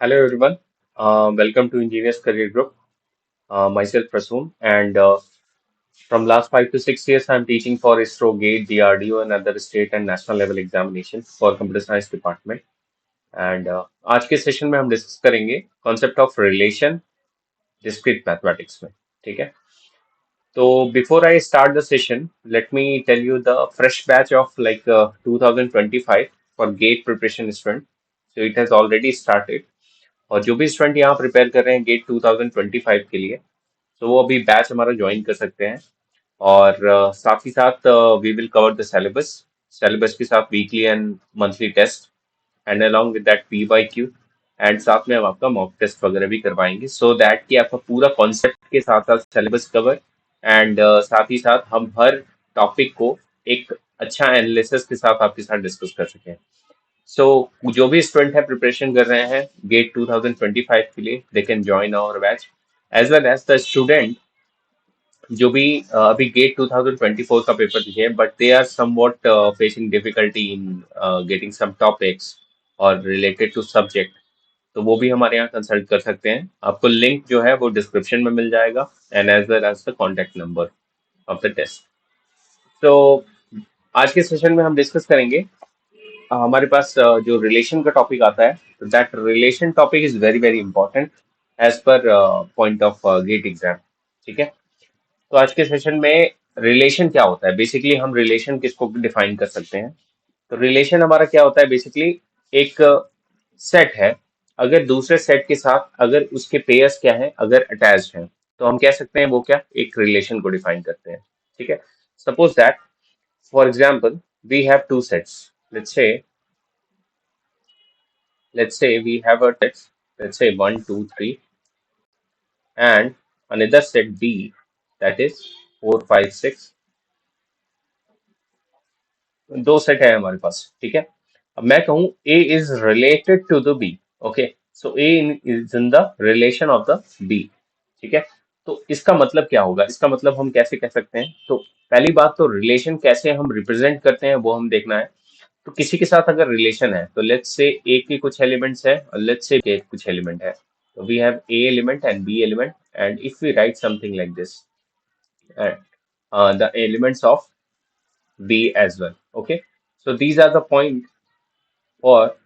Hello everyone, welcome to Engineers Career Group. Myself Prasoon, and from last 5 to 6 years, I'm teaching for ISRO, GATE, DRDO, and other state and national level examinations for Computer Science Department. And आज के session में हम discuss करेंगे concept of relation discrete mathematics में. ठीक है. So before I start the session, let me tell you the fresh batch of 2025 for GATE preparation student. So it has already started. और जो भी स्टूडेंट यहाँ प्रिपेयर कर रहे हैं गेट 2025 के लिए, तो वो अभी बैच हमारा ज्वाइन कर सकते हैं. और साथ ही साथ we will cover the syllabus. Syllabus के साथ weekly and monthly test and along with that PYQ, and साथ में हम आपका मॉक टेस्ट वगैरह भी करवाएंगे सो दैट कि आपका पूरा कॉन्सेप्ट के साथ साथ सिलेबस कवर एंड साथ ही साथ हम हर टॉपिक को एक अच्छा एनालिसिस के साथ आपके साथ डिस्कस कर सकें. सो जो भी स्टूडेंट है प्रिपरेशन कर रहे हैं गेट 2025 के लिए, they can join our batch as well as the student जो भी अभी गेट 2024 का पेपर दिए but they are somewhat facing difficulty in getting some topics और रिलेटेड टू सब्जेक्ट, तो वो भी हमारे यहाँ कंसल्ट कर सकते हैं. आपको लिंक जो है वो डिस्क्रिप्शन में मिल जाएगा and as well as the contact number of the test. तो आज के सेशन में हम डिस्कस करेंगे. हमारे पास जो रिलेशन का टॉपिक आता है, तो that relation topic is very very important as per point of GATE exam. ठीक है. तो आज के सेशन में रिलेशन क्या होता है, बेसिकली हम रिलेशन किसको डिफाइन कर सकते हैं. तो रिलेशन हमारा क्या होता है, बेसिकली एक सेट है. अगर दूसरे सेट के साथ अगर उसके पेयर्स क्या है, अगर अटैच्ड हैं, तो हम कह सकते हैं वो क्या एक रिलेशन को डिफाइन करते हैं. ठीक है. Suppose that for example we have two sets. Let's say we have a text, let's say 1 2 3, and another set B, that is 4 5 6. दो सेट है हमारे पास. ठीक है. अब मैं कहूं A is related to the B. Okay. So A is in the relation of the B. ठीक है. तो इसका मतलब क्या होगा, इसका मतलब हम कैसे कह सकते हैं. तो पहली बात तो रिलेशन कैसे हम रिप्रेजेंट करते हैं वो हम देखना है. तो किसी के साथ अगर रिलेशन है तो लेट्स से ए के कुछ एलिमेंट्स है और लेट्स से के कुछ एलिमेंट है. तो we have A element and B element, and if we write something like this, the elements of B as well. Okay. So these are the point for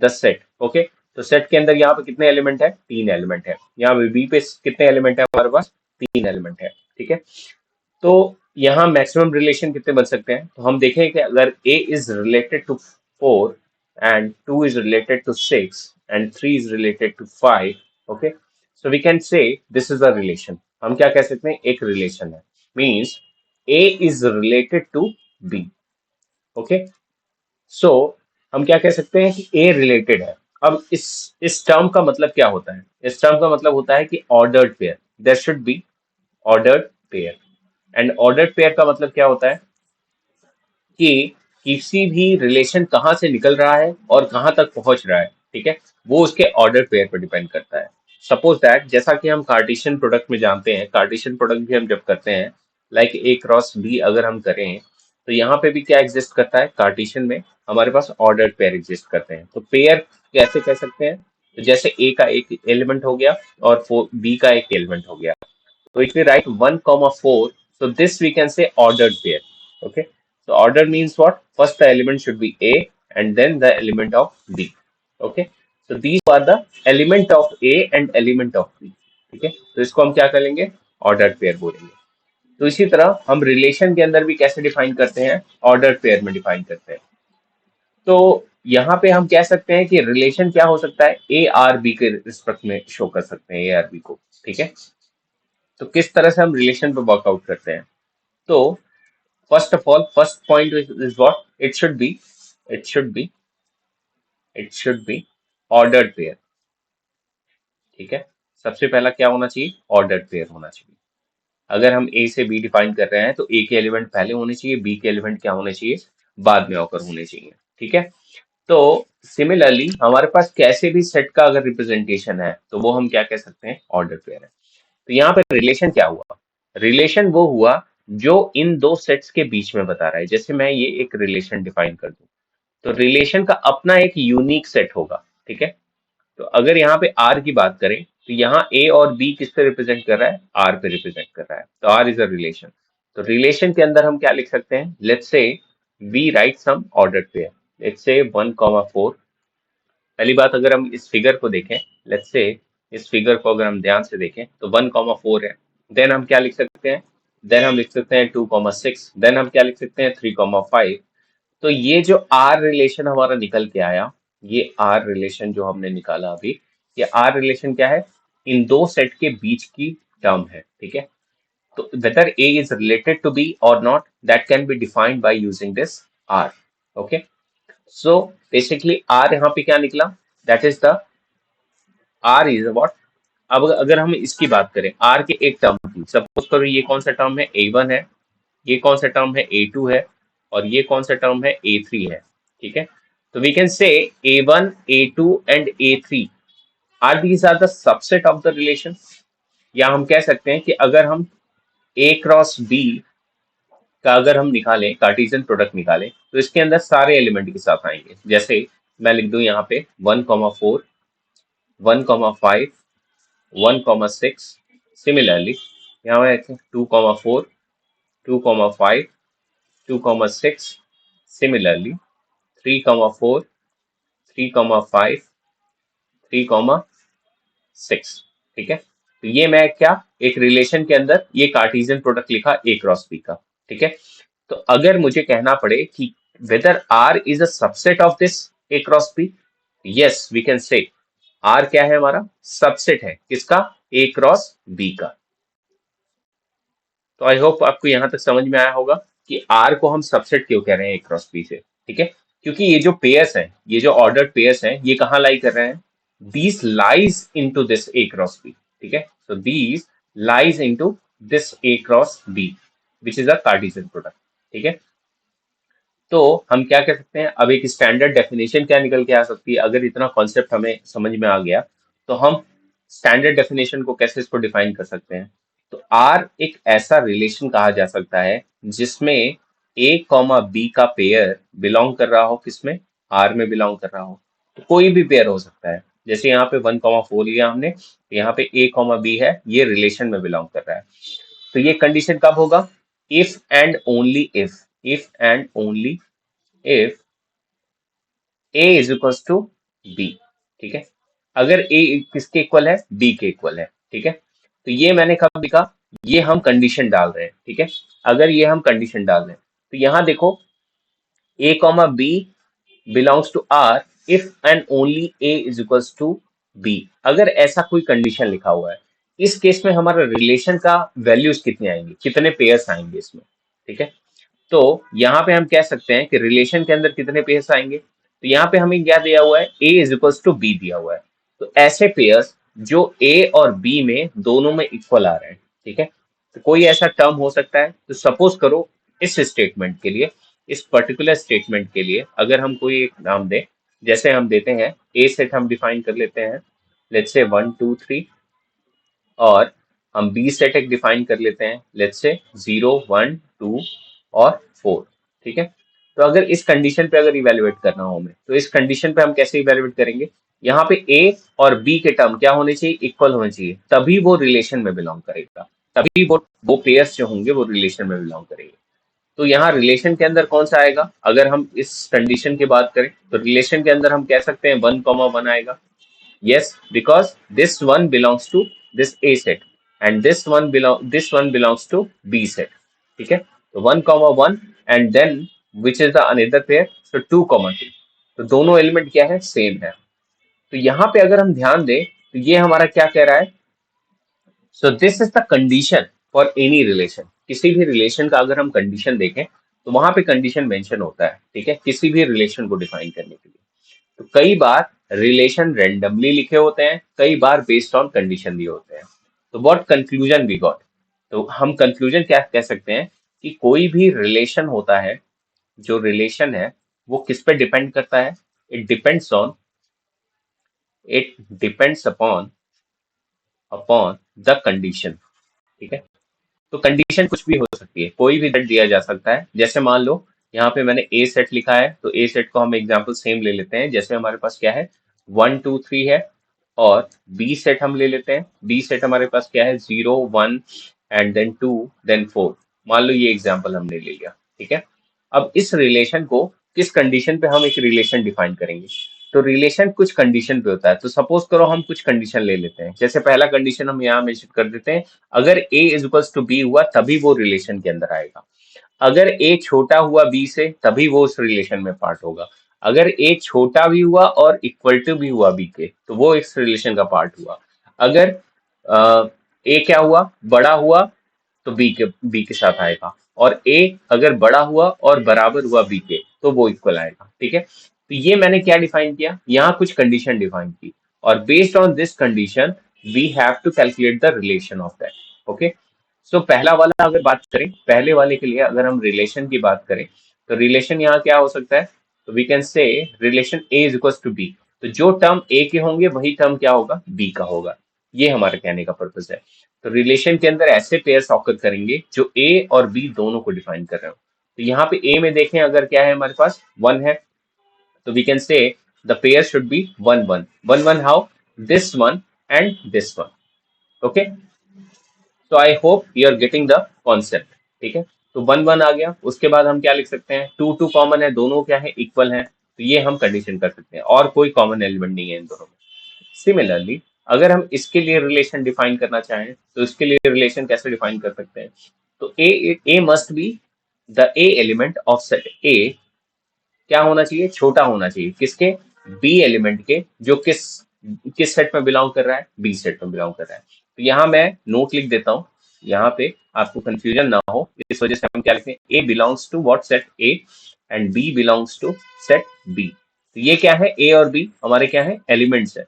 the set. Okay. तो set के अंदर यहाँ पे कितने element है, तीन element है. यहाँ पे बी पे कितने एलिमेंट है हमारे पास, तीन एलिमेंट है. ठीक है. तो यहाँ मैक्सिमम रिलेशन कितने बन सकते हैं, तो हम देखें कि अगर A is related to 4 and 2 is related to 6 and 3 is related to 5. Okay. So we can say this is a relation. हम क्या कह सकते हैं, एक रिलेशन है. Means A is related to B. Okay. So हम क्या कह सकते हैं कि A रिलेटेड है. अब इस टर्म का मतलब क्या होता है, इस टर्म का मतलब होता है कि ordered pair. There should be ordered pair. And ordered pair का मतलब क्या होता है कि किसी भी रिलेशन कहाँ से निकल रहा है और कहाँ तक पहुंच रहा है. ठीक है. वो उसके ऑर्डर पेयर पर डिपेंड करता है. सपोज दैट जैसा कि हम कार्टेशियन प्रोडक्ट में जानते हैं, कार्टेशियन प्रोडक्ट भी हम जब करते हैं लाइक ए क्रॉस बी अगर हम करें, तो यहाँ पे भी क्या एग्जिस्ट करता है, कार्टेशियन में हमारे पास ऑर्डर पेयर एग्जिस्ट करते हैं. तो पेयर कैसे कह सकते हैं, तो जैसे ए का एक एलिमेंट हो गया और बी का एक एलिमेंट हो गया. So if we write 1 comma 4, so this we can say ordered pair. Okay. So order means what? First the element should be A and then the element of B. Okay. So these are the element of A and element of B. ठीक है. तो इसको हम क्या करेंगे, order pair बोलेंगे. तो इसी तरह हम रिलेशन के अंदर भी कैसे डिफाइन करते हैं, ऑर्डर पेयर में डिफाइन करते हैं. तो यहाँ पे हम कह सकते हैं कि रिलेशन क्या हो सकता है, ए आर बी के रिस्पेक्ट में शो कर सकते हैं ए आर बी को. ठीक है. तो किस तरह से हम रिलेशन पे वर्कआउट करते हैं. तो first of all first point is what, it should be it should be ordered pair. ठीक है. सबसे पहला क्या होना चाहिए, ऑर्डर्ड पेयर होना चाहिए. अगर हम ए से बी डिफाइन कर रहे हैं तो ए के एलिमेंट पहले होने चाहिए, बी के एलिमेंट क्या होने चाहिए, बाद में होकर होने चाहिए. ठीक है. तो सिमिलरली हमारे पास कैसे भी सेट का अगर रिप्रेजेंटेशन है तो वो हम क्या कह सकते हैं, ऑर्डर पेयर है. तो यहाँ पे रिलेशन क्या हुआ, रिलेशन वो हुआ जो इन दो सेट्स के बीच में बता रहा है. जैसे मैं ये एक रिलेशन डिफाइन कर दूं, तो रिलेशन का अपना एक यूनिक सेट होगा. ठीक है. तो अगर यहाँ पे आर की बात करें तो यहाँ ए और बी किस पे रिप्रेजेंट कर रहा है, आर पे रिप्रेजेंट कर रहा है, तो आर इज अ रिलेशन। तो रिलेशन के अंदर हम क्या लिख सकते हैं, let's say we write some order pair, let's say 1,4। पहली बात अगर हम इस फिगर को देखें, लेट्स से इस फिगर को अगर हम ध्यान से देखें तो 1,4 है। देन हम क्या लिख सकते हैं, देन हम लिख सकते हैं 2,6, देन हम क्या लिख सकते हैं 3,5। तो ये जो आर रिलेशन हमारा निकल के आया, ये आर रिलेशन जो हमने निकाला अभी, ये आर रिलेशन क्या है, इन दो सेट के बीच की टर्म है, ठीक है। तो whether A is related to B or not, that can be defined by using this R. Okay. So basically R यहाँ पे क्या निकला, that is the R is what, अब अगर हम इसकी बात करें R के एक टर्म की, सपोज करो ये कौन सा टर्म है, A1 है, ये कौन सा टर्म है, A2 है, और ये कौन सा टर्म है, A3 है, ठीक है। तो we can say A1, A2 and A3 are these are the subset of the relation. या हम कह सकते हैं कि अगर हम A क्रॉस B का अगर हम निकालें, कार्टेशियन प्रोडक्ट निकालें, तो इसके अंदर सारे एलिमेंट के साथ आएंगे। जैसे मैं लिख दूं यहाँ पे 1,4, 1,5, 1,6। सिमिलरली यहाँ मैं 2,4, 2,5, 2,6। सिमिलरली 3,4, 3,5, 3,6, ठीक है। तो ये मैं क्या, एक रिलेशन के अंदर ये कार्टेशियन प्रोडक्ट लिखा ए क्रॉस बी का, ठीक है। तो अगर मुझे कहना पड़े कि whether R is a subset of this A cross B, yes we can say R क्या है, हमारा सबसेट है, किसका, ए क्रॉस बी का। तो आई होप आपको यहां तक समझ में आया होगा कि आर को हम सबसेट क्यों कह रहे हैं ए क्रॉस बी से, ठीक है। क्योंकि ये जो पेयर्स हैं, ये जो ऑर्डर्ड पेयर्स हैं, ये कहाँ लाई कर रहे हैं, these lies into this A cross B, ठीक है। so these lies into this A cross B which is a Cartesian product, ठीक है। तो हम क्या कह सकते हैं, अब एक स्टैंडर्ड डेफिनेशन क्या निकल के आ सकती है, अगर इतना कॉन्सेप्ट हमें समझ में आ गया तो हम स्टैंडर्ड डेफिनेशन को कैसे इसको डिफाइन कर सकते हैं। तो आर एक ऐसा रिलेशन कहा जा सकता है जिसमें ए कॉमा बी का पेयर बिलोंग कर रहा हो, किसमें, आर में बिलोंग कर रहा हो। तो कोई भी पेयर हो सकता है, जैसे यहाँ पे 1,4 लिया हमने, तो यहाँ पे ए कॉमा बी है, ये रिलेशन में बिलोंग कर रहा है। तो ये कंडीशन कब होगा, if and only if and only if a is equal to b, ठीक है। अगर a किसके इक्वल है, b के इक्वल है, ठीक है। तो ये मैंने कब लिखा, ये हम कंडीशन डाल रहे हैं, ठीक है। अगर ये हम कंडीशन डाल रहे हैं तो यहाँ देखो a comma b belongs to R if and only a is equal to b। अगर ऐसा कोई कंडीशन लिखा हुआ है, इस केस में हमारा रिलेशन का वैल्यूज कितने आएंगे, कितने पेयर्स आएंगे इसमें, ठीक है। तो यहाँ पे हम कह सकते हैं कि रिलेशन के अंदर कितने पेयर्स आएंगे, तो यहाँ पे हमें क्या दिया हुआ है, a is equal to B दिया हुआ है। तो ऐसे पेयर्स जो a और b में दोनों में इक्वल आ रहे हैं, ठीक है। तो कोई ऐसा टर्म हो सकता है, तो सपोज करो इस स्टेटमेंट के लिए, इस पर्टिकुलर स्टेटमेंट के लिए अगर हम कोई एक नाम दें, जैसे हम देते हैं ए सेट, हम डिफाइन कर लेते हैं, लेट्स से 1 2 3, और हम बी सेट एक डिफाइन कर लेते हैं, लेट्स से 0 1 2 और 4, ठीक है। तो अगर इस कंडीशन पे अगर इवेलुएट करना हो हमें, तो इस कंडीशन पे हम कैसे इवेलुएट करेंगे, यहाँ पे ए और बी के टर्म क्या होने चाहिए, इक्वल होने चाहिए, तभी वो रिलेशन में बिलोंग करेगा, तभी वो पेयर्स जो होंगे वो रिलेशन में बिलोंग करेंगे। तो यहाँ रिलेशन के अंदर कौन सा आएगा, अगर हम इस कंडीशन की बात करें तो रिलेशन के अंदर हम कह सकते हैं 1,1 आएगा। Yes, because this one belongs to this A set and this one belongs to B set. ठीक है, तो 1,1 and then which is the another pair, so 2,2। तो दोनों एलिमेंट क्या है, सेम है। तो यहाँ पे अगर हम ध्यान दें तो ये हमारा क्या कह रहा है, सो this is the condition for any relation. किसी भी रिलेशन का अगर हम कंडीशन देखें तो वहां पे कंडीशन मेंशन होता है, ठीक है, किसी भी रिलेशन को डिफाइन करने के लिए। तो कई बार रिलेशन रेंडमली लिखे होते हैं, कई बार बेस्ड ऑन कंडीशन दिए होते हैं। तो व्हाट कंक्लूजन वी गॉट, तो हम कंक्लूजन क्या कह सकते हैं कि कोई भी रिलेशन होता है, जो रिलेशन है वो किस पे डिपेंड करता है, it depends on, it depends upon upon the condition, ठीक है। तो कंडीशन कुछ भी हो सकती है, कोई भी सेट दिया जा सकता है। जैसे मान लो यहाँ पे मैंने ए सेट लिखा है, तो ए सेट को हम एग्जांपल सेम ले लेते हैं, जैसे हमारे पास क्या है 1 2 3 है, और बी सेट हम ले लेते हैं। बी सेट हमारे पास क्या है, 0 1 एंड देन 2 देन 4। मान लो ये एग्जाम्पल हमने ले लिया, ठीक है। अब इस रिलेशन को किस कंडीशन पे हम एक रिलेशन डिफाइन करेंगे, तो रिलेशन कुछ कंडीशन पे होता है। तो सपोज करो हम कुछ कंडीशन ले लेते हैं, जैसे पहला कंडीशन हम यहाँ मेंशन कर देते हैं, अगर ए इज इक्वल्स टू बी हुआ तभी वो रिलेशन के अंदर आएगा। अगर ए छोटा हुआ बी से तभी वो उस रिलेशन में पार्ट होगा। अगर ए छोटा भी हुआ और इक्वल टू भी हुआ बी के, तो वो इस रिलेशन का पार्ट हुआ। अगर ए क्या हुआ, बड़ा हुआ, तो बी के साथ आएगा। और ए अगर बड़ा हुआ और बराबर हुआ बी के, तो वो इक्वल आएगा, ठीक है। तो ये मैंने क्या डिफाइन किया, यहाँ कुछ कंडीशन डिफाइन की, और based on this condition we have to calculate the relation of that. Okay, so पहला वाला अगर बात करें, पहले वाले के लिए अगर हम रिलेशन की बात करें, तो रिलेशन यहाँ क्या हो सकता है, तो we can say relation A is equal to B. तो जो टर्म ए के होंगे वही टर्म क्या होगा, बी का होगा। ये हमारे कहने का पर्पज है। तो रिलेशन के अंदर ऐसे पेयर्स ऑकर करेंगे जो ए और बी दोनों को डिफाइन कर रहे हो। तो यहाँ पे ए में देखें, अगर क्या है हमारे पास 1 है, तो we can say the pair should be 1 1 1 1। How, this one and this one. Okay, तो I hope you are getting the concept, ठीक है। तो 1 1 आ गया, उसके बाद हम क्या लिख सकते हैं, 2 2 कॉमन है, दोनों क्या है, इक्वल है। तो ये हम कंडीशन कर सकते हैं, और कोई कॉमन एलिमेंट नहीं है इन दोनों में। सिमिलरली अगर हम इसके लिए रिलेशन डिफाइन करना चाहें, तो इसके लिए रिलेशन कैसे डिफाइन कर सकते हैं, तो A must be the A element of set A क्या होना चाहिए, छोटा होना चाहिए, किसके, बी एलिमेंट के, जो किस किस सेट में बिलोंग कर रहा है, बी सेट में बिलोंग कर रहा है। तो यहाँ मैं नोट लिख देता हूँ, यहाँ पे आपको कंफ्यूजन ना हो, इस वजह से हम क्या लिखते हैं, A belongs to what, set A, and B belongs to set B. तो ये क्या है, ए और बी हमारे क्या है, एलिमेंट्स है।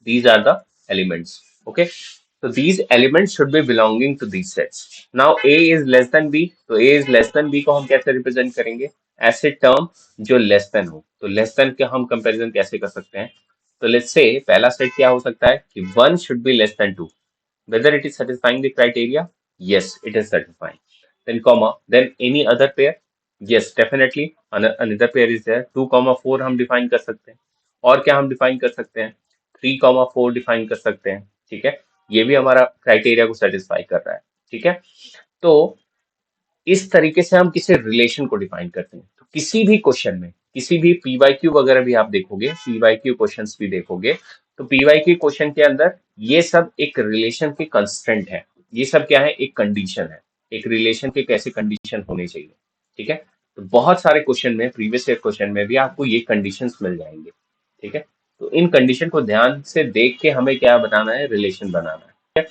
These are the elements. Okay. So these elements should be belonging to these sets. Now A is less than B. तो A is less than B को हम कैसे रिप्रेजेंट करेंगे, ऐसे टर्म जो लेस देन हो। तो लेस देन के हम कंपैरिजन कैसे कर सकते हैं, तो लेट्स से पहला सेट क्या हो सकता है कि 1 should be less then 2, whether it is satisfying the criteria, yes it is satisfying, then comma, then any other pair, yes definitely another pair is there, 2 4 हम डिफाइन कर सकते हैं। और क्या हम डिफाइन कर सकते हैं, 3 4 डिफाइन कर सकते हैं, ठीक है। ये भी हमारा क्राइटेरिया को सेटिस्फाई कर रहा है, ठीक है। तो इस तरीके से हम किसी रिलेशन को डिफाइन करते हैं। तो किसी भी क्वेश्चन में, किसी भी पीवाईक्यू वगैरह भी आप देखोगे, पीवाईक्यू क्वेश्चंस भी देखोगे, तो पीवाईक्यू क्वेश्चन के अंदर ये सब एक रिलेशन के कंस्ट्रेंट है। ये सब क्या है, एक कंडीशन है, एक रिलेशन के कैसे कंडीशन होने चाहिए, ठीक है। तो बहुत सारे क्वेश्चन में, प्रीवियस ईयर क्वेश्चन में भी आपको ये कंडीशंस मिल जाएंगे, ठीक है। तो इन कंडीशन को ध्यान से देख के हमें क्या बनाना है, रिलेशन बनाना है, ठीक है।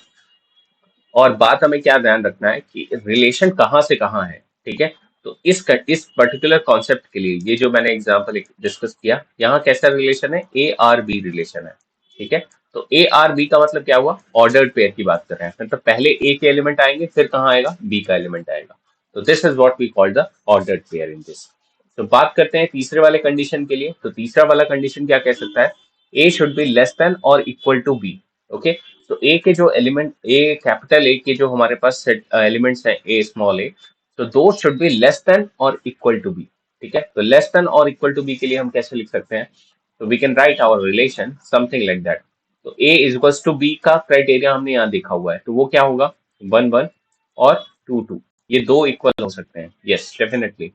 और बात हमें क्या ध्यान रखना है कि रिलेशन कहाँ से कहाँ है, ठीक है। तो इस पर्टिकुलर कॉन्सेप्ट के लिए ये जो मैंने एग्जांपल डिस्कस किया, यहाँ कैसा रिलेशन है, ए आर बी रिलेशन है, ठीक है। तो ए आर बी का मतलब क्या हुआ, ऑर्डर्ड पेयर की बात कर रहे हैं, मतलब पहले ए के एलिमेंट आएंगे, फिर कहाँ आएगा, बी का एलिमेंट आएगा। तो this is what we call the ordered pair in this. तो बात करते हैं तीसरे वाले कंडीशन के लिए। तो तीसरा वाला कंडीशन क्या कह सकता है, ए शुड बी लेस देन और इक्वल टू बी। ओके, तो ए के जो एलिमेंट, ए कैपिटल ए के जो हमारे पास सेट एलिमेंट्स हैं, ए स्मॉल ए, तो दो शुड बी लेस देन और इक्वल टू बी, ठीक है। तो लेस देन और इक्वल टू बी के लिए हम कैसे लिख सकते हैं, तो we can write our relation something like that. तो A is equals to B का क्राइटेरिया हमने यहाँ देखा हुआ है, तो वो क्या होगा, 1 1 और 2 2, ये दो इक्वल हो सकते हैं, यस डेफिनेटली।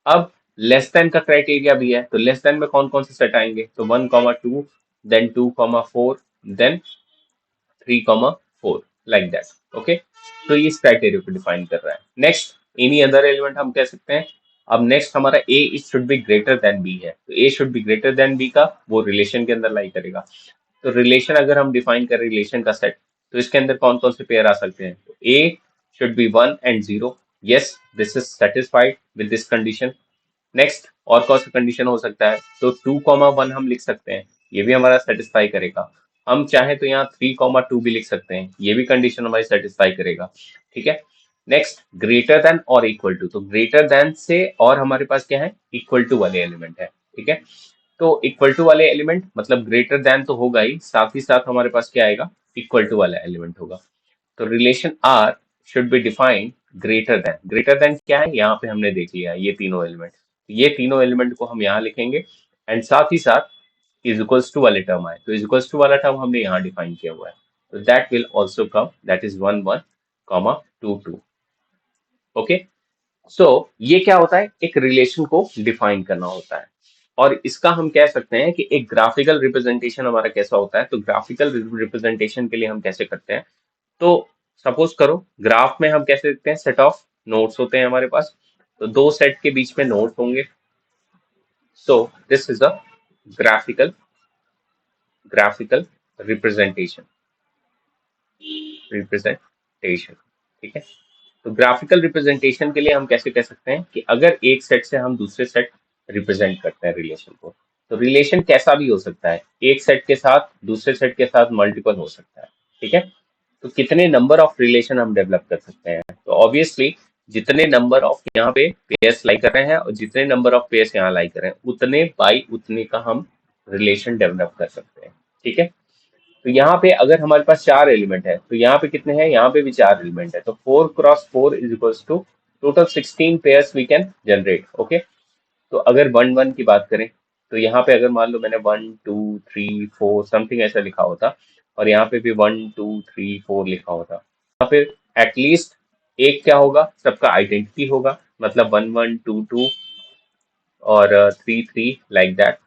अब लेस देन का क्राइटेरिया भी है, तो लेस देन में कौन कौन से सेट आएंगे, तो 1 2, then 2 4, then 3 4, like that. Okay, तो ये इस क्राइटेरिया को डिफाइन कर रहा है। नेक्स्ट, एनी अदर एलिमेंट हम कह सकते हैं। अब नेक्स्ट हमारा A is should be greater than B है, तो A should be greater than B का वो रिलेशन के अंदर लाई करेगा। तो रिलेशन अगर हम डिफाइन करें, रिलेशन का सेट, तो इसके अंदर कौन कौन से पेयर आ सकते हैं, तो A should be 1 and 0, yes this is satisfied with this condition. Next, और कौन सा कंडीशन हो सकता है, तो 2 1 हम लिख सकते हैं, ये भी हमारा सेटिस्फाई करेगा। हम चाहे तो यहाँ 3 2 भी लिख सकते हैं, ये भी कंडीशन हमारी सेटिस्फाई करेगा, ठीक है। नेक्स्ट, ग्रेटर देन और इक्वल टू, तो ग्रेटर देन से और हमारे पास क्या है, इक्वल टू वाले एलिमेंट है, ठीक है। तो इक्वल टू वाले एलिमेंट मतलब ग्रेटर देन तो होगा ही, साथ ही साथ हमारे पास क्या आएगा, इक्वल टू वाला एलिमेंट होगा। तो relation R should be defined greater than. Greater than क्या है, यहाँ पे हमने देख लिया ये तीनों एलिमेंट, ये तीनों एलिमेंट को हम यहाँ लिखेंगे, एंड साथ ही साथ इज इक्वल्स टू वाले टर्म आए, तो इज इक्वल्स टू वाला टर्म हमने यहाँ डिफाइन किया हुआ है, तो that will also come, that is 1 1 comma 2 2। Okay, so ये क्या होता है, एक रिलेशन को डिफाइन करना होता है। और इसका हम कह सकते हैं कि एक ग्राफिकल रिप्रेजेंटेशन हमारा कैसा होता है, तो ग्राफिकल रिप्रेजेंटेशन के लिए हम कैसे करते हैं, तो सपोज करो ग्राफ में हम कैसे देखते हैं, सेट ऑफ नोड्स होते हैं हमारे पास, तो दो सेट के बीच में नोड होंगे, सो this is a graphical graphical representation representation ठीक है। तो ग्राफिकल रिप्रेजेंटेशन के लिए हम कैसे कह सकते हैं कि अगर एक सेट से हम दूसरे सेट रिप्रेजेंट करते हैं रिलेशन को, तो रिलेशन कैसा भी हो सकता है, एक सेट के साथ दूसरे सेट के साथ मल्टीपल हो सकता है, ठीक है। तो कितने नंबर ऑफ रिलेशन हम डेवलप कर सकते हैं, तो ऑब्वियसली जितने नंबर ऑफ यहाँ पे पेयर्स लाई कर रहे हैं और जितने नंबर ऑफ पेयर्स यहाँ लाई कर रहे हैं, उतने बाई उतने का हम रिलेशन डेवलप कर सकते हैं, ठीक है। तो यहाँ पे अगर हमारे पास 4 एलिमेंट है, तो यहाँ पे कितने हैं, यहाँ पे भी 4 एलिमेंट है, तो 4 × 4 is equals to total 16 pairs we can generate. Okay, तो अगर 1 1 की बात करें, तो यहाँ पे अगर मान लो मैंने 1 2 3 4 समथिंग ऐसा लिखा होता, और यहाँ पे भी 1 2 3 4 लिखा होता, यहाँ पे एटलीस्ट एक क्या होगा, सबका आइडेंटिटी होगा, मतलब 1 1 2 2 और 3 3 लाइक दैट,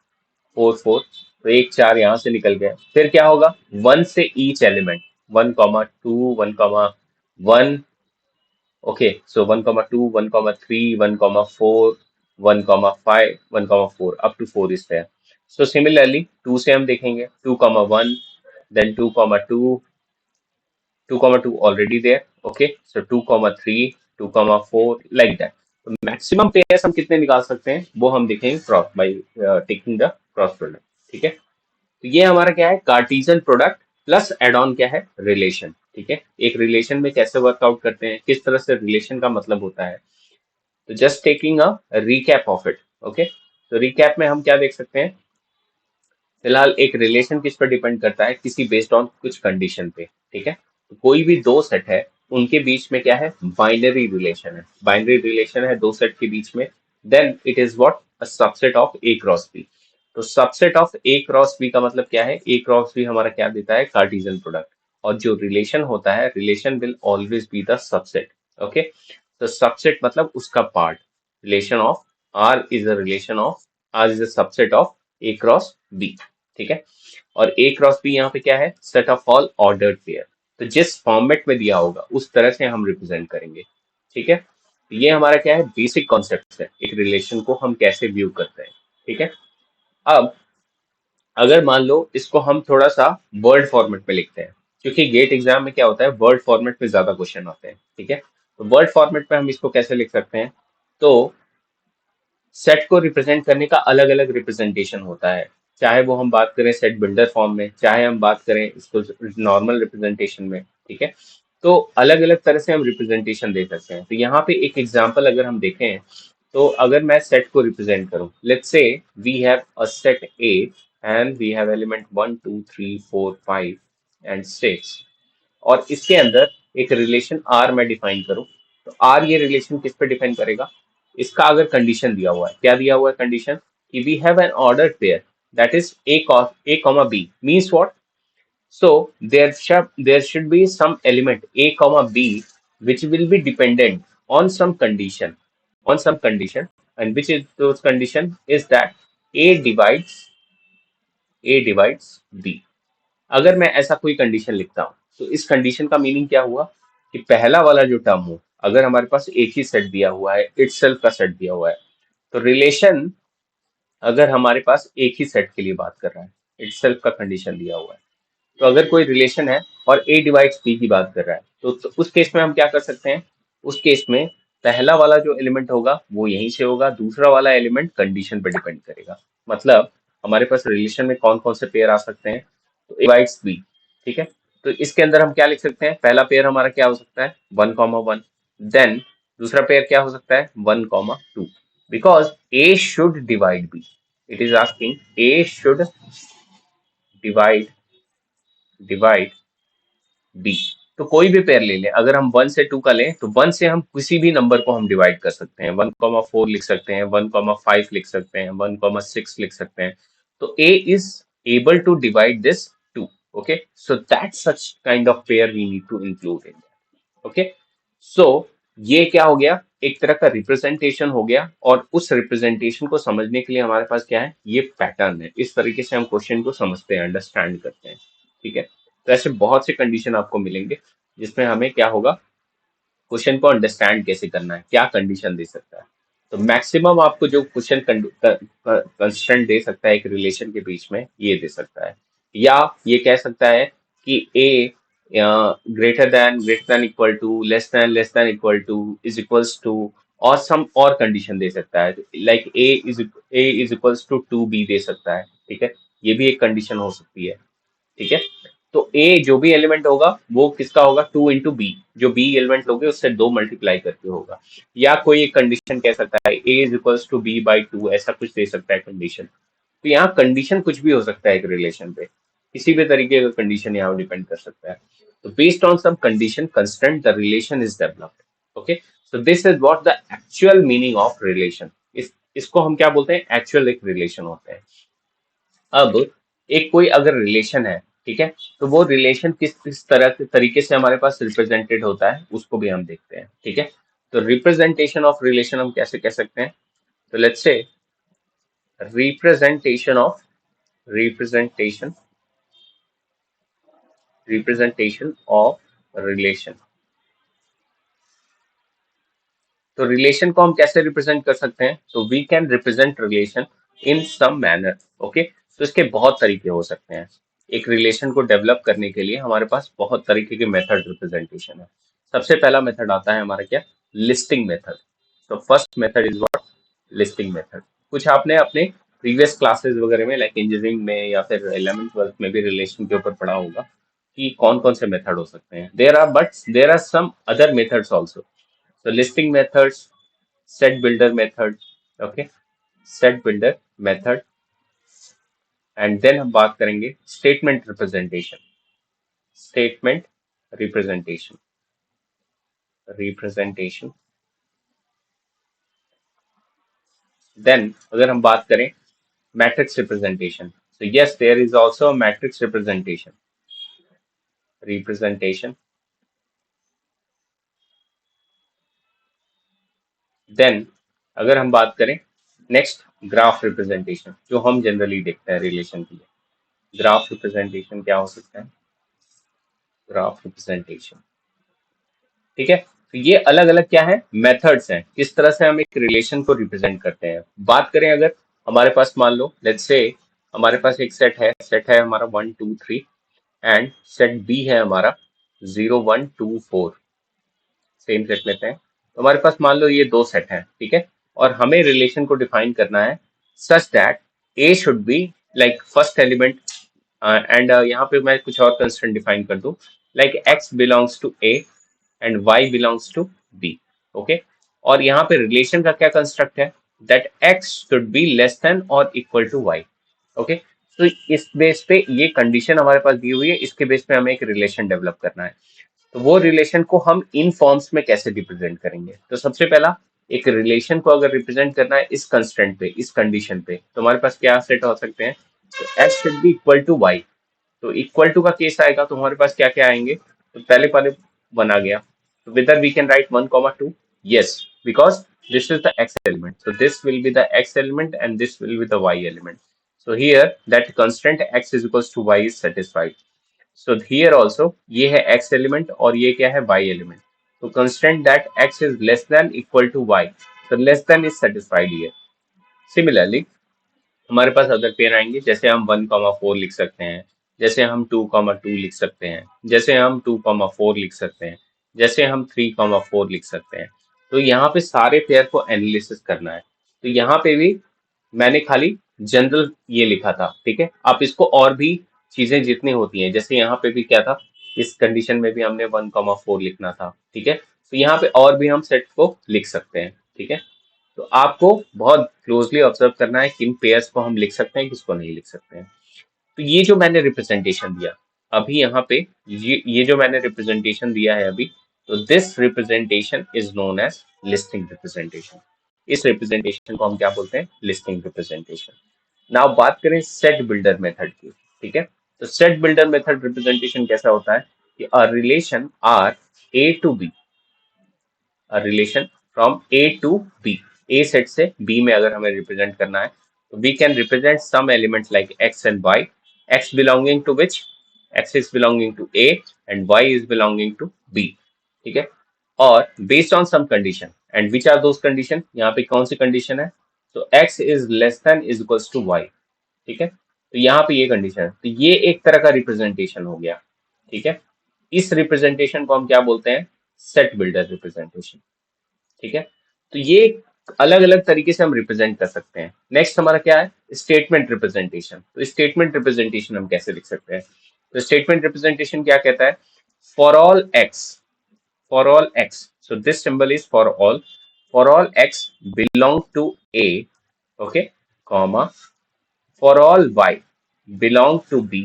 4 4, तो एक 4 यहाँ से निकल गया, फिर क्या होगा, 1 से each element, 1 2 1 1, okay, so 1 2 1 3 1 4 1 5 1 4 up to 4 is there. So similarly 2 से हम देखेंगे 2 1, then 2 2 2 2 already there, okay, so 2 3 2 4 like that. तो मैक्सिमम पेयर्स हम कितने निकाल सकते हैं वो हम देखेंगे cross by taking the cross product, ठीक है। तो ये हमारा क्या है, cartesian product plus add on क्या है, रिलेशन, ठीक है। एक रिलेशन में कैसे वर्कआउट करते हैं, किस तरह से रिलेशन का मतलब होता है, तो just taking a recap of it. Okay, तो रिकैप में हम क्या देख सकते हैं, फिलहाल एक रिलेशन किस पर डिपेंड करता है, किसी बेस्ड ऑन कुछ कंडीशन पे, ठीक है। तो कोई भी दो सेट है, उनके बीच में क्या है, बाइनरी रिलेशन है, बाइनरी रिलेशन है दो सेट के बीच में, then it is what, a subset of A cross B. तो subset of A cross B का मतलब क्या है, ए क्रॉस बी हमारा क्या देता है, कार्टिजन प्रोडक्ट, और जो रिलेशन होता है, relation will always be the subset. Okay, तो सबसेट मतलब उसका पार्ट, relation of R is a relation of, R is a subset of A cross B, ठीक है। और ए क्रॉस बी यहाँ पे क्या है, set of all ordered pair, तो जिस फॉर्मेट में दिया होगा उस तरह से हम रिप्रेजेंट करेंगे, ठीक है। तो ये हमारा क्या है, बेसिक कॉन्सेप्ट है, एक रिलेशन को हम कैसे व्यू करते हैं, ठीक है। अब अगर मान लो इसको हम थोड़ा सा वर्ड फॉर्मेट में लिखते हैं, क्योंकि गेट एग्जाम में क्या होता है, वर्ड फॉर्मेट में ज्यादा क्वेश्चन आते हैं, ठीक है। तो वर्ड फॉर्मेट में हम इसको कैसे लिख सकते हैं, तो सेट को रिप्रेजेंट करने का अलग अलग रिप्रेजेंटेशन होता है, चाहे वो हम बात करें सेट बिल्डर फॉर्म में, चाहे हम बात करें इसको नॉर्मल रिप्रेजेंटेशन में, ठीक है। तो अलग अलग तरह से हम रिप्रेजेंटेशन दे सकते हैं। तो यहाँ पे एक एग्जांपल अगर हम देखें, तो अगर मैं सेट को रिप्रेजेंट करूं, let's say we have a set A and we have element 1 2 3 4 5 and 6, और इसके अंदर एक रिलेशन आर मैं डिफाइन करूं, तो आर ये रिलेशन किस पे डिपेंड करेगा, इसका अगर कंडीशन दिया हुआ है, क्या दिया हुआ है कंडीशन, कि we have an ordered pair that is A comma B, means what, so there should be some element a comma b which will be dependent on some condition, and which is those condition is that a divides b। अगर मैं ऐसा कोई condition लिखता हूं, तो इस condition का meaning क्या हुआ, कि पहला वाला जो टर्म हो, अगर हमारे पास एक ही सेट दिया हुआ है, इटसेल्फ का सेट दिया हुआ है, तो रिलेशन अगर हमारे पास एक ही सेट के लिए बात कर रहा है, इटसेल्फ का कंडीशन दिया हुआ है, तो अगर कोई रिलेशन है और ए डिवाइड्स बी की बात कर रहा है, तो उस केस में हम क्या कर सकते हैं, उस केस में पहला वाला जो एलिमेंट होगा वो यहीं से होगा, दूसरा वाला एलिमेंट कंडीशन पर डिपेंड करेगा। मतलब हमारे पास रिलेशन में कौन कौन से पेयर आ सकते हैं, तो ए डिवाइड्स बी, ठीक है। तो इसके अंदर हम क्या लिख सकते हैं, पहला पेयर हमारा क्या हो सकता है, 1 1, देन दूसरा पेयर क्या हो सकता है, 1 2, because A should divide B, it is asking A should divide divide B. तो कोई भी पेयर ले लें, अगर हम 1 से 2 का लें, तो 1 से हम किसी भी नंबर को हम डिवाइड कर सकते हैं, 1 4 लिख सकते हैं, 1 5 लिख सकते हैं, 1 6 लिख सकते हैं। तो A is able to divide this two. Okay, so that such kind of pair we need to include in that. Okay, so ये क्या हो गया, एक तरह का रिप्रेजेंटेशन हो गया, और उस रिप्रेजेंटेशन को समझने के लिए हमारे पास क्या है, ये पैटर्न है। इस तरीके से हम क्वेश्चन को समझते हैं, अंडरस्टैंड करते हैं। ठीक है, तो ऐसे बहुत से कंडीशन आपको मिलेंगे जिसमें हमें क्या होगा, क्वेश्चन को अंडरस्टैंड कैसे करना है, क्या कंडीशन दे सकता है। तो मैक्सिमम आपको जो क्वेश्चन कंस्ट्रेंट दे सकता है एक रिलेशन के बीच में, ये दे सकता है। या ये कह सकता है कि A greater than equal to, less than equal to, is equals to, और सम और कंडीशन दे सकता है, like A is equals to 2b दे सकता है। ठीक है, ये भी एक कंडीशन हो सकती है। ठीक है, तो ए जो भी एलिमेंट होगा वो किसका होगा, 2 into b, जो बी एलिमेंट लोगे उससे 2 मल्टीप्लाई करके होगा। या कोई एक कंडीशन कह सकता है A is equals to B by 2, ऐसा कुछ दे सकता है कंडीशन। तो यहाँ कंडीशन कुछ भी हो सकता है एक रिलेशन पे, किसी भी तरीके का कंडीशन यहाँ डिपेंड कर सकता है। तो based on some condition constraint the relation is developed. Okay, so this is what the actual meaning of relation. इसको हम क्या बोलते हैं, एक्चुअल एक रिलेशन होते हैं। अब एक कोई अगर रिलेशन है, ठीक है, तो वो रिलेशन किस किस तरह के तरीके से हमारे पास रिप्रेजेंटेड होता है उसको भी हम देखते हैं। ठीक है, तो रिप्रेजेंटेशन ऑफ रिलेशन हम कैसे कह सकते हैं, तो let's say representation of representation representation of relation. तो रिलेशन को हम कैसे रिप्रेजेंट कर सकते हैं, तो we can represent relation in some manner. Okay, तो इसके बहुत तरीके हो सकते हैं। एक रिलेशन को डेवलप करने के लिए हमारे पास बहुत तरीके के मेथड रिप्रेजेंटेशन है। सबसे पहला मेथड आता है हमारा क्या, लिस्टिंग मेथड। तो first method is what, listing method. कुछ आपने अपने प्रीवियस क्लासेस वगैरह में, लाइक इंजीनियरिंग में या फिर 11th 12th में भी रिलेशन के ऊपर पढ़ा होगा कि कौन कौन से मेथड हो सकते हैं। There are some other methods also. So listing methods, set builder method, okay, set builder method, and then हम बात करेंगे statement representation, statement representation, representation. Then अगर हम बात करें matrix representation, so yes, there is also a matrix representation. Then अगर हम बात करें नेक्स्ट ग्राफ रिप्रेजेंटेशन, जो हम जनरली देखते हैं रिलेशन के लिए, ग्राफ रिप्रेजेंटेशन क्या हो सकता है, ग्राफ रिप्रेजेंटेशन। ठीक है, तो ये अलग अलग क्या है, मेथड्स हैं, किस तरह से हम एक रिलेशन को रिप्रेजेंट करते हैं। बात करें अगर हमारे पास मान लो लेट्स से हमारे पास एक सेट है हमारा 1 2 3, एंड सेट बी है हमारा 0 1 2 4। सेम सेट लेते हैं, तो हमारे पास मान लो ये दो सेट हैं। ठीक है, और हमें रिलेशन को डिफाइन करना है such that A should be like first element, and यहाँ पे मैं कुछ और कंस्ट्रेंट डिफाइन कर दूं, like X belongs to A and y belongs to b. Okay, और यहाँ पे रिलेशन का क्या कंस्ट्रक्ट है, that x should be less than or equal to y. ओके, तो इस बेस पे ये कंडीशन हमारे पास दी हुई है, इसके बेस पे हमें एक रिलेशन डेवलप करना है। तो वो रिलेशन को हम इन फॉर्म्स में कैसे रिप्रेजेंट करेंगे, तो सबसे पहला एक रिलेशन को अगर रिप्रेजेंट करना है इस कंस्ट्रेंट पे, इस कंडीशन पे, तो हमारे पास क्या सेट हो सकते हैं, तो x should be equal to y। तो इक्वल टू का केस आएगा तो हमारे पास क्या क्या आएंगे, तो पहले वाले वन आ गया, so whether we can write 1 2, yes, because this is the x element, so this will be the x element and this will be the y element. So here that constant x is equals to y is satisfied. So here also ये है x element और ये क्या है y element. So constant that x is less than equal to y, so less than is satisfied here. Similarly हमारे पास other pair आएंगे, जैसे हम 1 4 लिख सकते हैं, जैसे हम 2 2 लिख सकते हैं, जैसे हम 2 4 लिख सकते हैं, जैसे हम 3 4 लिख सकते हैं। तो यहाँ पे सारे पेयर को एनालिसिस करना है। तो यहाँ पे भी मैंने खाली जनरल ये लिखा था। ठीक है, आप इसको और भी चीजें जितनी होती हैं, जैसे यहाँ पे भी क्या था, इस कंडीशन में भी हमने 1 4 लिखना था। ठीक है, तो यहाँ पे और भी हम सेट को लिख सकते हैं। ठीक है, तो आपको बहुत क्लोजली ऑब्जर्व करना है किन पेयर्स को हम लिख सकते हैं, किसको नहीं लिख सकते हैं। तो ये जो मैंने रिप्रेजेंटेशन दिया अभी यहाँ पे, ये जो मैंने रिप्रेजेंटेशन दिया है अभी, तो this representation is known as listing representation. इस रिप्रेजेंटेशन को हम क्या बोलते हैं, लिस्टिंग रिप्रेजेंटेशन। नाउ बात करें सेट बिल्डर मेथड की, ठीक है। तो सेट बिल्डर मेथड रिप्रेजेंटेशन कैसा होता है कि a relation R A to B, a relation from A to B, A set से बी में अगर हमें रिप्रेजेंट करना है तो we can represent some elements like X and Y, X belonging to which, X is belonging to A and Y is belonging to B, ठीक है। और based on some condition, and which are those condition, यहाँ पे कौन सी condition है, तो x is less than is equals to Y, ठीक है। तो यहाँ पे ये कंडीशन है, तो ये एक तरह का रिप्रेजेंटेशन हो गया, ठीक है। इस रिप्रेजेंटेशन को हम क्या बोलते हैं, सेट बिल्डर रिप्रेजेंटेशन, ठीक है। तो ये अलग अलग तरीके से हम रिप्रेजेंट कर सकते हैं। नेक्स्ट हमारा क्या है, स्टेटमेंट रिप्रेजेंटेशन। तो स्टेटमेंट रिप्रेजेंटेशन हम कैसे लिख सकते हैं, तो स्टेटमेंट रिप्रेजेंटेशन क्या कहता है, for all x, for all x, so this symbol is for all x belong to a, okay, comma, for all y belong to b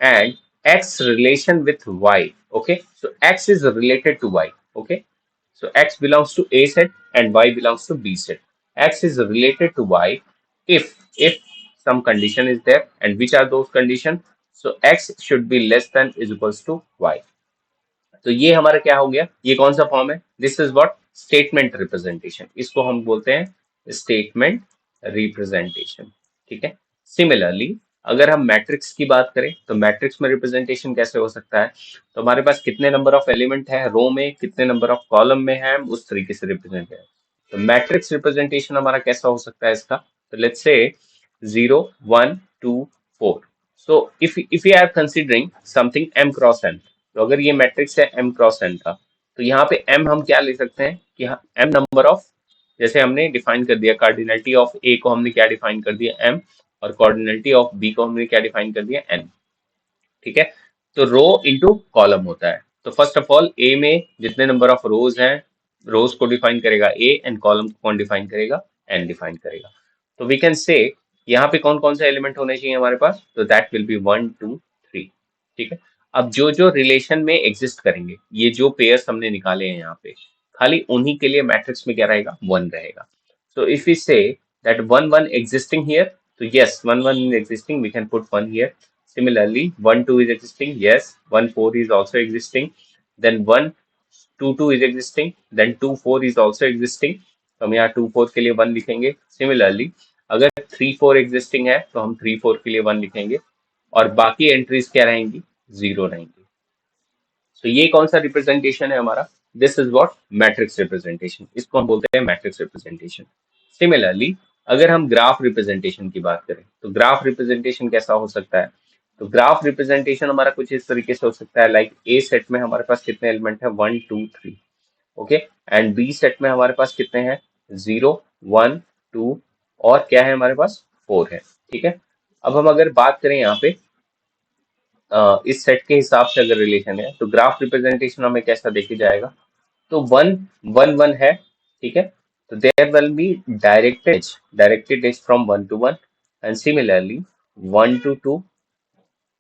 and x relation with y, okay, so x is related to y, okay, so x belongs to a set and y belongs to b set, x is related to y if some condition is there, and which are those conditions, so x should be less than is equals to y। तो ये हमारा क्या हो गया, ये कौन सा form है, this is what statement representation, इसको हम बोलते हैं स्टेटमेंट रिप्रेजेंटेशन, ठीक है। सिमिलरली अगर हम मैट्रिक्स की बात करें तो मैट्रिक्स में रिप्रेजेंटेशन कैसे हो सकता है, तो हमारे पास कितने नंबर ऑफ एलिमेंट है रो में, कितने नंबर ऑफ कॉलम में है, हम उस तरीके से रिप्रेजेंट करें। तो मैट्रिक्स रिप्रेजेंटेशन हमारा कैसा हो सकता है इसका, तो लेट्स से 0 1 2 4, so if we are considering something m cross n, तो अगर ये मैट्रिक्स है m क्रॉस n का, तो यहाँ पे m हम क्या ले सकते हैं कि m नंबर ऑफ, जैसे हमने डिफाइन कर दिया कार्डिनलिटी ऑफ a को हमने क्या डिफाइन कर दिया m, और कार्डिनलिटी ऑफ b को हमने क्या डिफाइन कर दिया n, ठीक है। तो रो इंटू कॉलम होता है, तो फर्स्ट ऑफ ऑल ए में जितने नंबर ऑफ रोज हैं, रोज को डिफाइन करेगा ए एंड कॉलम को कौन डिफाइन करेगा, एन डिफाइन करेगा। तो वी कैन से यहाँ पे कौन कौन से एलिमेंट होने चाहिए हमारे पास, तो दैट विल बी 1 2 3, ठीक है। अब जो जो रिलेशन में एग्जिस्ट करेंगे, ये जो पेयर्स हमने निकाले हैं यहाँ पे, खाली उन्हीं के लिए मैट्रिक्स में क्या रहेगा, 1 रहेगा। So if we say that 1 1 existing here, so yes, 1 1 is existing, we can put 1 here. Similarly, 1 2 is existing, yes, 1 4 is also existing. Then 1 2 2 is existing, then 2 4 is also existing. तो हम यहाँ 2 4 के लिए 1 लिखेंगे। Similarly, अगर 3 4 existing है तो हम 3 4 के लिए 1 लिखेंगे, और बाकी एंट्रीज क्या रहेंगी, 0 रहेंगी। तो ये कौन सा रिप्रेजेंटेशन है हमारा, this is what matrix representation, इसको हम बोलते हैं मैट्रिक्स रिप्रेजेंटेशन। सिमिलरली अगर हम ग्राफ रिप्रेजेंटेशन की बात करें तो ग्राफ रिप्रेजेंटेशन कैसा हो सकता है, तो ग्राफ रिप्रेजेंटेशन हमारा कुछ इस तरीके से हो सकता है, लाइक ए सेट में हमारे पास कितने एलिमेंट है, 1 2 3, ओके, एंड बी सेट में हमारे पास कितने हैं, 0 1 2 और क्या है हमारे पास 4 है, ठीक है। अब हम अगर बात करें यहाँ पे इस सेट के हिसाब से अगर रिलेशन है, तो ग्राफ रिप्रेजेंटेशन हमें कैसा देखे जाएगा, तो 1 1 1 है, ठीक है। तो there will be directed edge from 1 to 1, and similarly 1 to 2,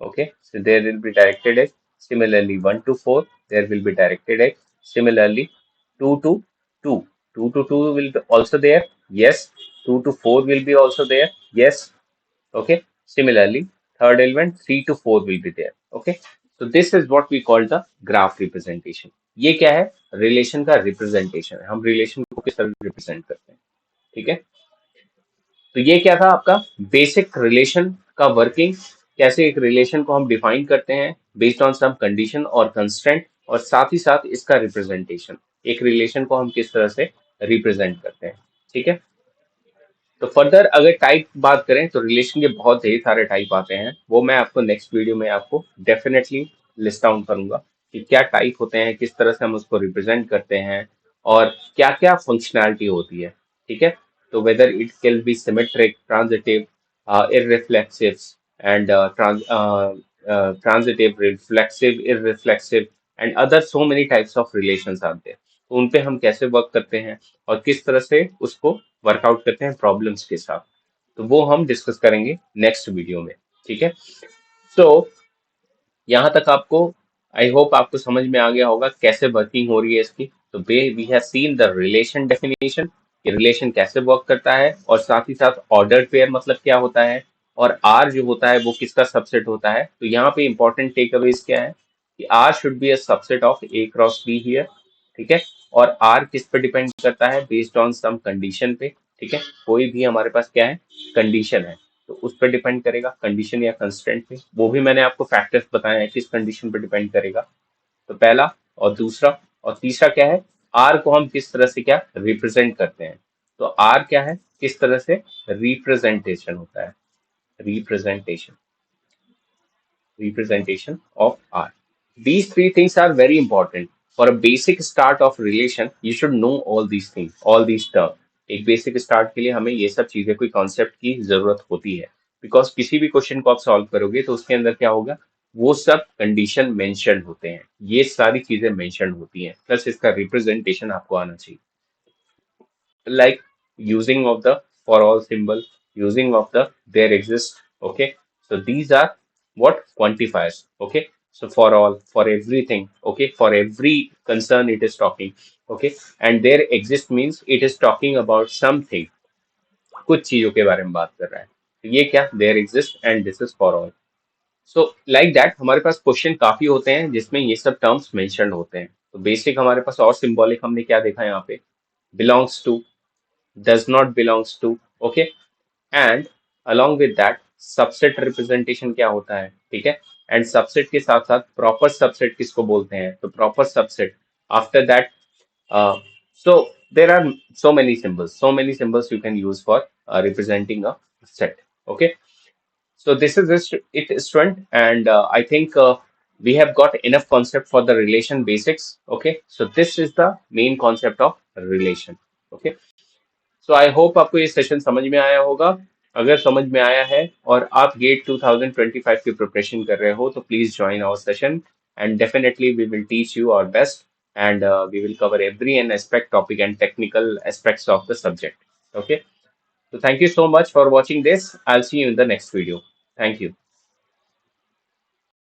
okay, so there will be directed edge. Similarly 1 to 4 there will be directed edge. Similarly 2 to 2, 2 to 2 will be also there, yes, 2 to 4 will be also there, yes, okay. Similarly third element 3 to 4 will be there, okay. So this is what we call the graph representation। ये क्या है, relation का representation है, हम relation को किस तरह represent करते हैं, ठीक है। तो ये क्या था आपका बेसिक रिलेशन का वर्किंग, कैसे एक रिलेशन को हम डिफाइन करते हैं बेस्ड ऑन सम कंडीशन और कंस्ट्रेंट, और साथ ही साथ इसका रिप्रेजेंटेशन, एक रिलेशन को हम किस तरह से रिप्रेजेंट करते हैं, ठीक है। तो फर्दर अगर टाइप बात करें तो रिलेशन के बहुत ढेर सारे टाइप आते हैं, वो मैं आपको नेक्स्ट वीडियो में आपको डेफिनेटली लिस्ट डाउन करूंगा कि क्या टाइप होते हैं, किस तरह से हम उसको रिप्रेजेंट करते हैं, और क्या क्या फंक्शनैलिटी होती है, ठीक है। तो whether it can be symmetric, transitive, irreflexive and transitive, reflexive, irreflexive and other so many types of relations आते हैं। तो उन पे हम कैसे वर्क करते हैं और किस तरह से उसको वर्कआउट करते हैं प्रॉब्लम्स के साथ, तो वो हम डिस्कस करेंगे नेक्स्ट वीडियो में, ठीक है। सो यहाँ तक आपको, आई होप आपको समझ में आ गया होगा कैसे वर्किंग हो रही है इसकी। तो we have seen the relation definition, कि रिलेशन कैसे वर्क करता है, और साथ ही साथ ऑर्डर्ड पेयर मतलब क्या होता है, और आर जो होता है वो किसका सबसेट होता है। तो यहाँ पे इंपॉर्टेंट टेक अवेज क्या है कि R should be a subset of A cross B here, ठीक है। और आर किस पे डिपेंड करता है, बेस्ड ऑन सम कंडीशन पे, ठीक है। कोई भी हमारे पास क्या है, कंडीशन है, तो उस पर डिपेंड करेगा, कंडीशन या कंस्ट्रेंट पे। वो भी मैंने आपको फैक्टर्स बताए हैं किस कंडीशन पे डिपेंड करेगा। तो पहला और दूसरा, और तीसरा क्या है, आर को हम किस तरह से क्या रिप्रेजेंट करते हैं। तो आर क्या है, किस तरह से रिप्रेजेंटेशन होता है, representation, representation of R. These three things are very important. For a basic start of relation, you should know all these things, all these terms. एक बेसिक स्टार्ट के लिए हमें ये सब चीजें, कोई कॉन्सेप्ट की जरूरत होती है, बिकॉज किसी भी क्वेश्चन को आप सॉल्व करोगे तो उसके अंदर क्या होगा, वो सब कंडीशन मेंशन होते हैं, ये सारी चीजें मेंशन होती हैं, प्लस इसका रिप्रेजेंटेशन आपको आना चाहिए, like using of the for all symbol, using of the there exist. Okay, so these are what quantifiers. Okay, so for all, for everything, okay, for every concern it is talking. Okay, and there exist means it is talking about something, कुछ चीजों के बारे में बात कर रहा है। तो ये क्या, there exist and this is for all. So like that हमारे पास क्वेश्चन काफी होते हैं जिसमें ये सब टर्म्स मेंशन होते हैं। तो बेसिक हमारे पास और सिंबॉलिक हमने क्या देखा यहाँ पे, belongs to, does not belongs to, okay, and along with that subset representation क्या होता है, ठीक है। एंड सबसेट के साथ साथ प्रॉपर सबसेट किसको बोलते हैं, तो proper subset after that, so there are so many symbols you can use for representing a set. Okay, so this is it, student, and I think we have got enough concept for the relation basics. Okay, so this is the main concept of relation. Okay, so I hope आपको ये session समझ में आया होगा। अगर समझ में आया है और आप गेट 2025 की प्रिपरेशन कर रहे हो तो please join our session, and definitely we will teach you our best, and we will cover every an aspect topic and technical aspects of the subject. Okay, so thank you so much for watching this. I'll see you in the next video. Thank you.